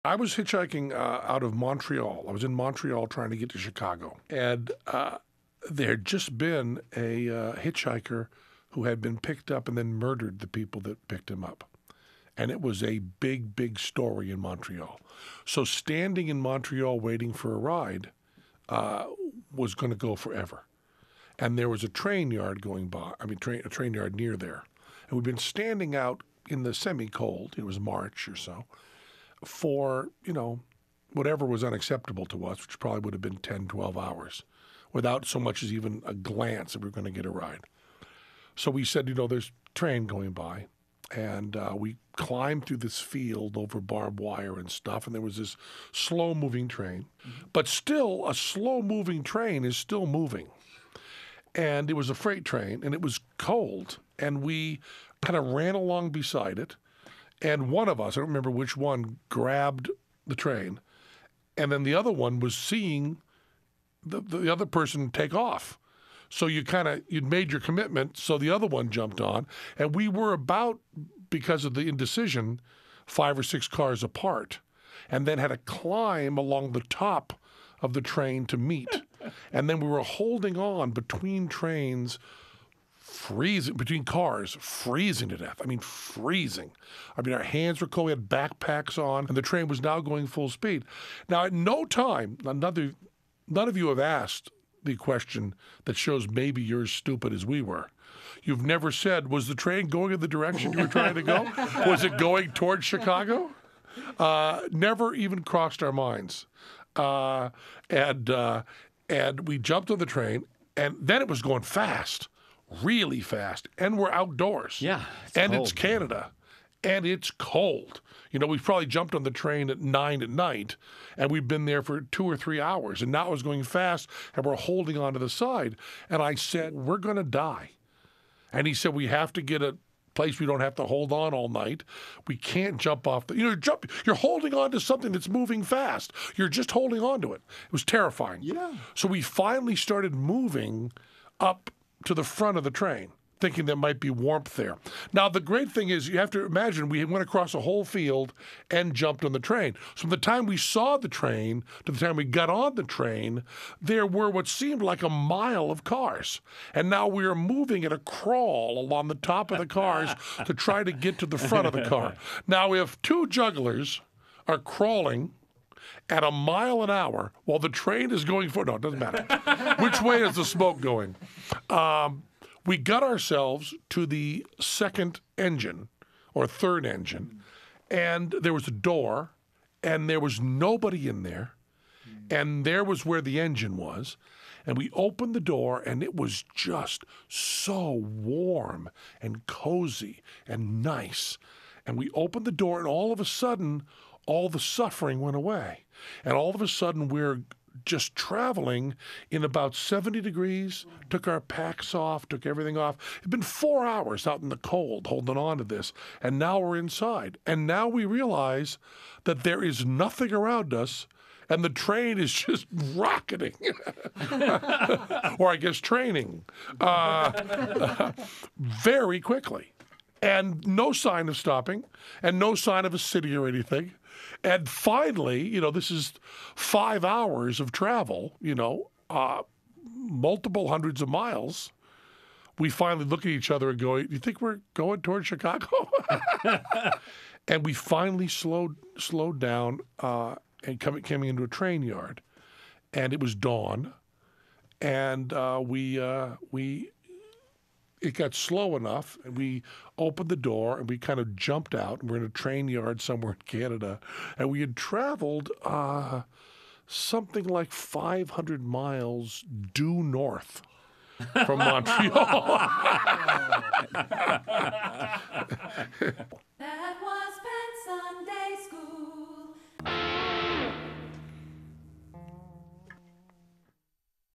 I was hitchhiking out of Montreal. I was in Montreal trying to get to Chicago. And there had just been a hitchhiker who had been picked up and then murdered the people that picked him up. And it was a big, big story in Montreal. So standing in Montreal waiting for a ride was going to go forever. And there was a train yard going by, a train yard near there. And we'd been standing out in the semi-cold, it was March or so, for, whatever was unacceptable to us, which probably would have been 10, 12 hours, without so much as even a glance that we were going to get a ride. So we said, there's a train going by. And we climbed through this field over barbed wire and stuff, and there was this slow-moving train. Mm-hmm. But still, a slow-moving train is still moving. And it was a freight train, and it was cold. And we kind of ran along beside it. And one of us, I don't remember which one, grabbed the train. And then the other one was seeing the other person take off. So you'd made your commitment, so the other one jumped on. And we were about, because of the indecision, 5 or 6 cars apart. And then had to climb along the top of the train to meet. And then we were holding on between trains, between cars, freezing to death. Freezing. Our hands were cold. We had backpacks on, and the train was now going full speed. Now, at no time, none of you have asked the question that shows maybe you're as stupid as we were. You've never said, was the train going in the direction you were trying to go? Was it going towards Chicago? Never even crossed our minds. And we jumped on the train, and then it was going fast, really fast, and we're outdoors. Yeah, it's Canada, and it's cold. We probably jumped on the train at 9 at night, and we've been there for 2 or 3 hours, and now it was going fast, and we're holding on to the side. And I said, we're going to die. And he said, we have to get a place we don't have to hold on all night. We can't jump off you're holding on to something that's moving fast. You're just holding on to it. It was terrifying. Yeah. So we finally started moving up to the front of the train, thinking there might be warmth there. Now, the great thing is you have to imagine we went across a whole field and jumped on the train. So from the time we saw the train to the time we got on the train, there were what seemed like a mile of cars. And now we are moving at a crawl along the top of the cars to try to get to the front of the car. Now, if 2 jugglers are crawling at a mile an hour while the train is going no, it doesn't matter. Which way is the smoke going? We got ourselves to the second engine or third engine, and there was a door, and there was nobody in there, and there was where the engine was. And we opened the door, and it was just so warm and cozy and nice. And we opened the door, and all of a sudden, all the suffering went away. And all of a sudden, we're just traveling in about 70 degrees, took our packs off, took everything off. It'd been 4 hours out in the cold holding on to this, and now we're inside. And now we realize that there is nothing around us, and the train is just rocketing. Or I guess training. Very quickly. And no sign of stopping, and no sign of a city or anything. And finally, this is 5 hours of travel, multiple hundreds of miles. We finally look at each other and go, you think we're going towards Chicago? And we finally slowed down and came into a train yard. And it was dawn. And it got slow enough, and we opened the door, and we kind of jumped out. And we're in a train yard somewhere in Canada. And we had traveled something like 500 miles due north from Montreal.